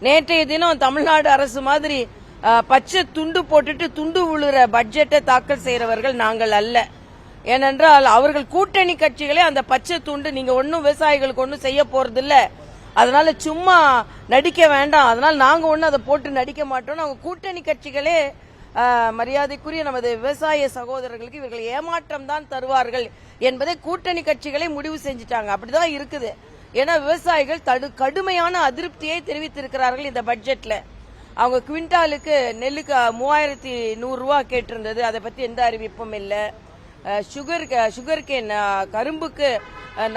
நேற்றைய தினம் தமிழ்நாடு அரசு மாதிரி பச்சை துண்டு போட்டுட்டு துண்டு விழுற பட்ஜெட்டை தாக்கல் செய்யறவர்கள் நாங்கள் அல்ல. ஏனென்றால் அவர்கள் கூட்டணி கட்சிகளே அந்த பச்சை துண்டு நீங்க ஒன்னும் விவசாயிகளுக்கு ஒன்னும் செய்ய போறது இல்ல, அதனால சும்மா நடிக்க வேண்டாம், அதனால நாங்க ஒன்னும் அதை போட்டு நடிக்க மாட்டோம். அவங்க கூட்டணி கட்சிகளே மரியாதைக்குரிய நமது விவசாய சகோதரர்களுக்கு இவர்கள் ஏமாற்றம் தான் தருவார்கள் என்பதை கூட்டணி கட்சிகளே முடிவு செஞ்சுட்டாங்க. அப்படிதான் இருக்குது. ஏன்னா விவசாயிகள் கடுமையான அதிருப்தியை தெரிவித்திருக்கிறார்கள் இந்த பட்ஜெட்ல. அவங்க குவிண்டாலுக்கு நெல்லுக்கு 3100 ரூபாய் கேட்டிருந்தது, அதை பத்தி எந்த அறிவிப்பும் இல்லை. சுகர் கேன் கரும்புக்கு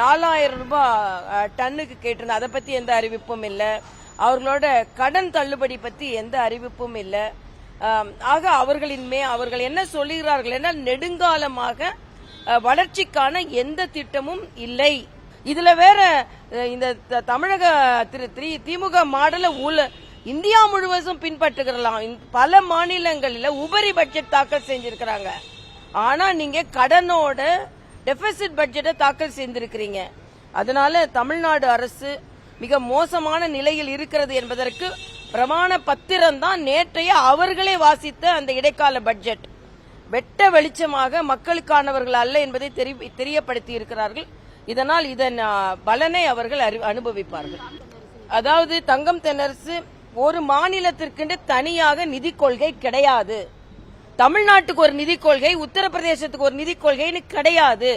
4000 ரூபாய் டன்னுக்கு கேட்டிருந்தது, அதை பத்தி எந்த அறிவிப்பும் இல்லை. அவர்களோட கடன் தள்ளுபடி பத்தி எந்த அறிவிப்பும் இல்லை. ஆக அவர்கள் என்ன சொல்லுகிறார்கள் என்றால் நெடுங்காலமாக வளர்ச்சிக்கான எந்த திட்டமும் இல்லை. இதுல வேற இந்த தமிழக திமுக மாடல இந்தியா முழுவதும் பின்பற்றுகிறலாம். பல மாநிலங்களில் உபரி பட்ஜெட் தாக்கல் செஞ்சிருக்கிறாங்க. ஆனா நீங்க கடனோட டெபிசிட் பட்ஜெட்டை தாக்கல் செய்திருக்கிறீங்க. அதனால தமிழ்நாடு அரசு மிக மோசமான நிலையில் இருக்கிறது என்பதற்கு பிரமாண பத்திரம் தான் நேற்றைய அவர்களே வாசித்த அந்த இடைக்கால பட்ஜெட். வெட்ட வெளிச்சமாக மக்களுக்கானவர்கள் அல்ல என்பதை தெரியப்படுத்தி இருக்கிறார்கள். இதனால் இதன் பலனை அவர்கள் அனுபவிப்பார்கள். அதாவது தங்கம் தென்னரசு, ஒரு மாநிலத்திற்கென்று தனியாக நிதி கொள்கை கிடையாது. தமிழ்நாட்டுக்கு ஒரு நிதி கொள்கை, உத்தரப்பிரதேசத்துக்கு ஒரு நிதி கொள்கைன்னு கிடையாது.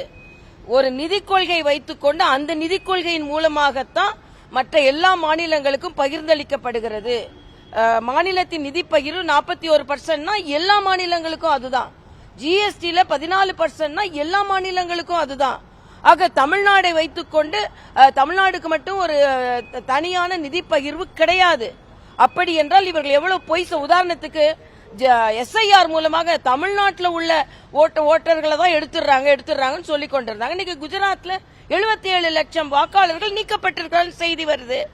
ஒரு நிதி கொள்கை வைத்துக்கொண்டு அந்த நிதி கொள்கையின் மூலமாகத்தான் மற்ற எல்லா மாநிலங்களுக்கும் பகிர்ந்தளிக்கப்படுகிறது. மாநிலத்தின் நிதி பகிர்வு 41% எல்லா மாநிலங்களுக்கும் அதுதான். ஜிஎஸ்டில 14% எல்லா மாநிலங்களுக்கும் அதுதான். ஆக தமிழ்நாடை வைத்துக்கொண்டு தமிழ்நாடுக்கு மட்டும் ஒரு தனியான நிதி பகிர்வு கிடையாது. அப்படி என்றால் இவர்கள் எவ்வளவு பொய். உதாரணத்துக்கு SIR மூலமாக தமிழ்நாட்டில் உள்ள ஓட்டர்களை தான் எடுத்துறாங்கன்னு சொல்லிக் கொண்டிருந்தாங்க. இன்னைக்கு குஜராத்ல 77 லட்சம் வாக்காளர்கள் நீக்கப்பட்டிருக்கிறார்கள் செய்தி வருது.